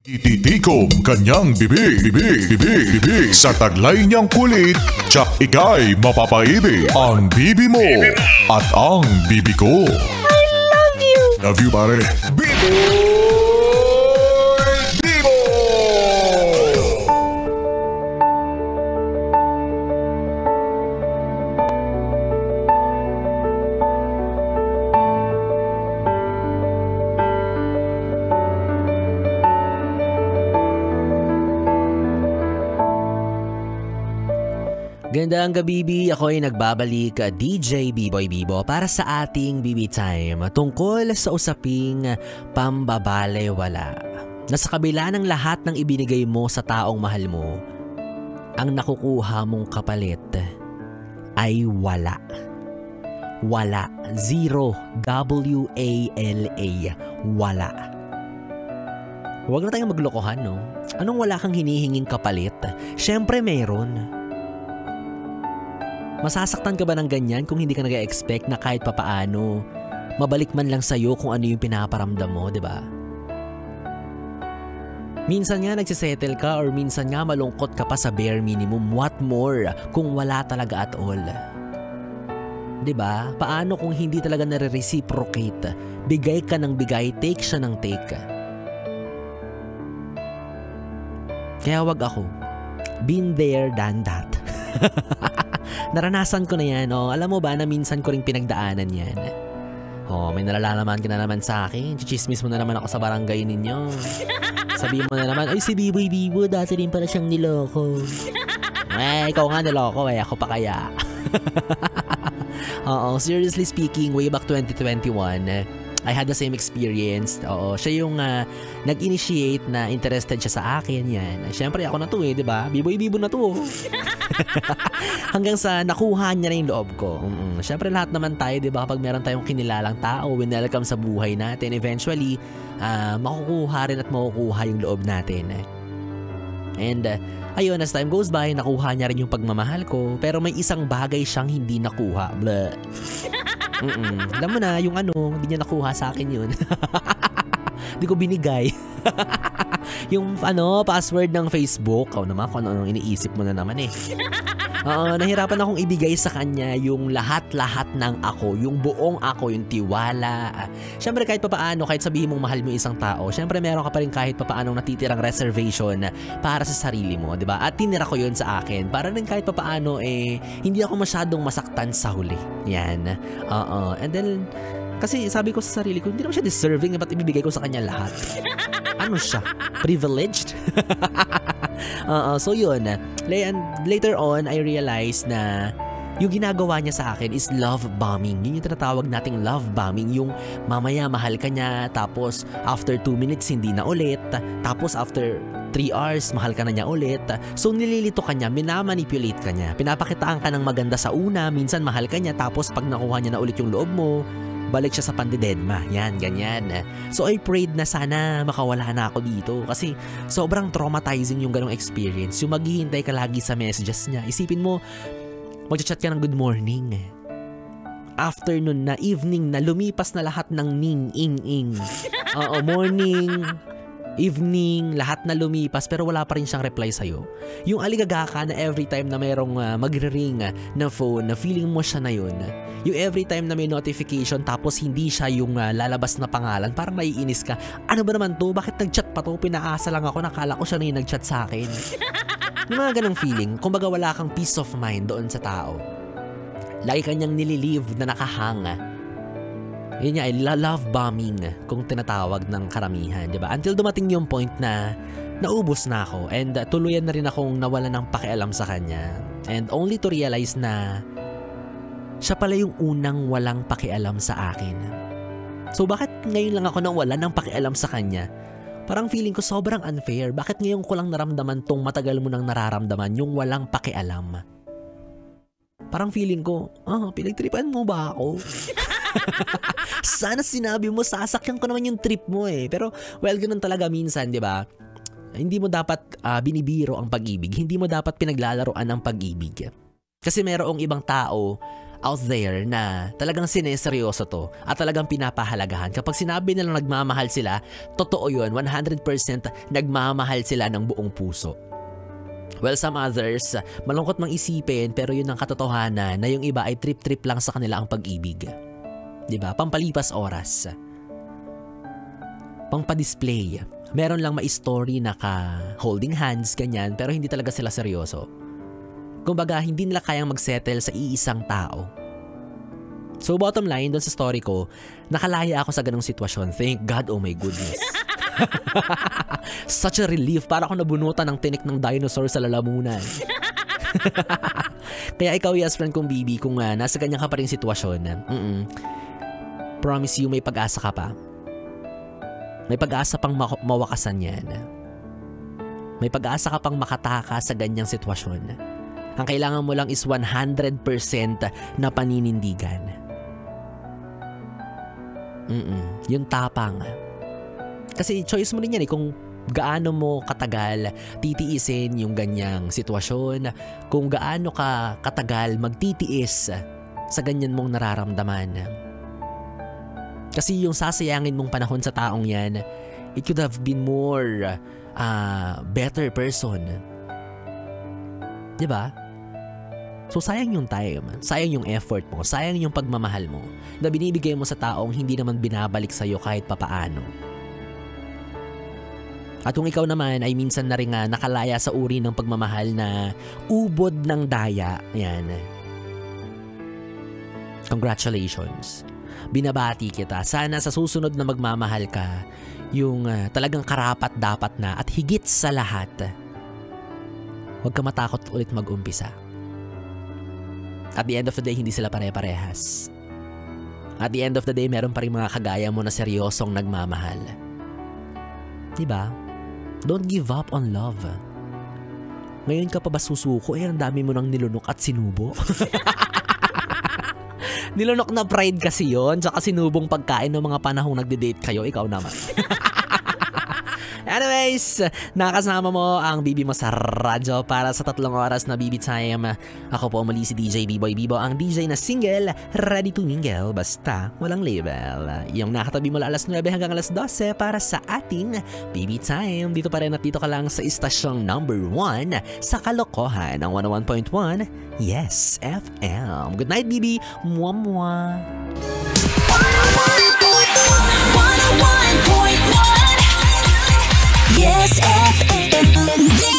Ititikom kanyang bibig sa taglay niyang kulit, tsak ika'y mapapaibig. Ang bibi mo at ang bibi ko. I love you! Love you, pare. Bibo! Gandang gabi, ako ay nagbabalik, DJ B-Boy Bibo para sa ating BB Time tungkol sa usaping pambabalewala. Na sa kabila ng lahat ng ibinigay mo sa taong mahal mo, ang nakukuha mong kapalit ay wala. Wala. Zero. W-A-L-A. Wala. Huwag na tayong maglokohan, no? Anong wala kang hinihinging kapalit? Siyempre meron. Masasaktan ka ba ng ganyan kung hindi ka nag-expect na kahit papaano mabalik man lang sa'yo kung ano yung pinaparamdam mo, di ba? Minsan nga nagsisettle ka or minsan nga malungkot ka pa sa bare minimum. What more kung wala talaga at all? Di ba? Paano kung hindi talaga nare-reciprocate? Bigay ka ng bigay, take siya ng take. Kaya wag ako. Been there, done that. Naranasan ko na yan. Oh, alam mo ba na minsan ko ring pinagdaanan yan. Oh, may nalalaman ka na naman sa akin. Chichismis mo na naman ako sa barangay ninyo. Sabihin mo na naman, ay si B-Boy Bibo, dati rin pala siyang niloko. Ikaw nga niloko Ako pa kaya. Oo, seriously speaking, way back 2021, I had the same experience. Oo, siya yung nag-initiate na interested siya sa akin. Yan. Siyempre ako na to di ba? B-Boy Bibo na to. Hanggang sa nakuha niya na yung loob ko. Siyempre lahat naman tayo, di ba? Kapag meron tayong kinilalang tao, winelcome sa buhay natin, eventually, makukuha rin at makukuha yung loob natin. And ayun, as time goes by, nakuha niya rin yung pagmamahal ko. Pero may isang bagay siyang hindi nakuha. Blah. Alam mo na, yung hindi niya nakuha sa akin yun. Hindi ko binigay. Yung password ng Facebook. Naman, kung ano iniisip mo na naman nahirapan akong ibigay sa kanya yung lahat-lahat ng ako, yung buong ako, yung tiwala. Siyempre kahit papaano, kahit sabihin mong mahal mo isang tao, siyempre meron ka pa rin kahit papaano natitirang reservation para sa sarili mo, di ba? At tinira ko yun sa akin para rin kahit papaano hindi ako masyadong masaktan sa huli. Yan. And then, kasi sabi ko sa sarili ko, hindi naman siya deserving, ba't ibibigay ko sa kanya lahat? Ano siya? Privileged? So yun. Later on, I realized na yung ginagawa niya sa akin is love bombing. Yun yung tinatawag nating love bombing. Yung mamaya mahal ka niya, tapos after 2 minutes hindi na ulit, tapos after 3 hours mahal ka na niya ulit. So nililito ka niya, minamanipulate ka niya, pinapakitaan ka ng maganda sa una, minsan mahal ka niya, tapos pag nakuha niya na ulit yung loob mo, balik siya sa pandededma. Yan, ganyan. So I prayed na sana makawala na ako dito kasi sobrang traumatizing yung ganong experience. Yung maghihintay ka lagi sa messages niya. Isipin mo, mag-chat ka ng good morning. Afternoon na, evening na, lumipas na lahat ng ning, ing, ing. Morning, evening, lahat na lumipas pero wala pa rin siyang reply sa'yo. Yung aligaga ka na every time na mayroong magre-ring na phone, na feeling mo siya na yun. Yung every time na may notification tapos hindi siya yung lalabas na pangalan, parang naiinis ka. Ano ba naman to? Bakit nag-chat pa to? Pinaasa lang ako, nakala ko siya na yung nag-chat sa akin. Yung mga ganong feeling, kumbaga wala kang peace of mind doon sa tao. Lagi kanyang nililive na nakahanga. Yun nga, love bombing kung tinatawag ng karamihan, di ba? Until dumating yung point na naubos na ako and tuluyan na rin akong nawala ng pakialam sa kanya. And only to realize na siya pala yung unang walang pakialam sa akin. So bakit ngayon lang ako nang wala ng pakialam sa kanya? Parang feeling ko sobrang unfair. Bakit ngayon ko lang naramdaman tong matagal mo nang nararamdaman yung walang pakialam? Parang feeling ko, pinagtripan mo ba ako? Sana sinabi mo, sasakyan ko naman yung trip mo Pero well, ganun talaga minsan, di ba? Hindi mo dapat binibiro ang pag-ibig. Hindi mo dapat pinaglalaroan ang pag-ibig. Kasi merong ibang tao, out there na talagang sineseryoso to at talagang pinapahalagahan. Kapag sinabi nilang nagmamahal sila, totoo yun, 100% nagmamahal sila ng buong puso. Well, some others, malungkot mang isipin pero yun ang katotohanan na yung iba ay trip-trip lang sa kanila ang pag-ibig. Diba? Pampalipas oras. Pampa-display. Meron lang ma-story na holding hands, ganyan, pero hindi talaga sila seryoso. Kumbaga, hindi nila kayang magsettle sa iisang tao. So, bottom line, doon sa story ko, nakalaya ako sa ganung sitwasyon. Thank God, oh my goodness. Such a relief. Para ako nabunutan ng tinik ng dinosaur sa lalamunan. Kaya ikaw, yes friend kong Bibi, kung nasa ganyan ka pa rin sitwasyon, promise you, may pag-asa ka pa. May pag-asa pang mawakasan yan. May pag-asa ka pang makataka sa ganyang sitwasyon. Ang kailangan mo lang is 100% na paninindigan. Yung tapang. Kasi choice mo rin yan kung gaano mo katagal titiisin yung ganyang sitwasyon, kung gaano ka katagal magtitiis sa ganyan mong nararamdaman. Kasi yung sasayangin mong panahon sa taong yan, it could have been more better person. Diba? So sayang yung time, sayang yung effort mo, sayang yung pagmamahal mo na binibigay mo sa taong hindi naman binabalik sa'yo kahit papaano. At kung ikaw naman ay minsan na rin nakalaya sa uri ng pagmamahal na ubod ng daya, yan. Congratulations. Binabati kita. Sana sa susunod na magmamahal ka, yung talagang karapat dapat na at higit sa lahat, huwag ka matakot ulit mag-umpisa. At the end of the day, hindi sila pare-parehas. At the end of the day, meron pa rin mga kagaya mo na seryosong nagmamahal. Diba? Don't give up on love. Ngayon ka pa ba susuko? Ang dami mo nang nilunok at sinubo. Nilunok na pride kasi yon, tsaka sinubong pagkain ng mga panahong nagde-date kayo. Ikaw naman. Anyways, nakasama mo ang Bibi mo sa radyo para sa 3 oras na Bibi Time. Ako po muli si DJ B-Boy Bibo, ang DJ na single, ready to mingle, basta walang label. Yung nakatabi mo alas 9 hanggang alas 12 para sa ating Bibi Time. Dito pa rin at dito ka lang sa istasyong number 1 sa kalokohan ng 101.1 Yes FM. Good night, Bibi. Mwah mwah. 101.1 Yes FM.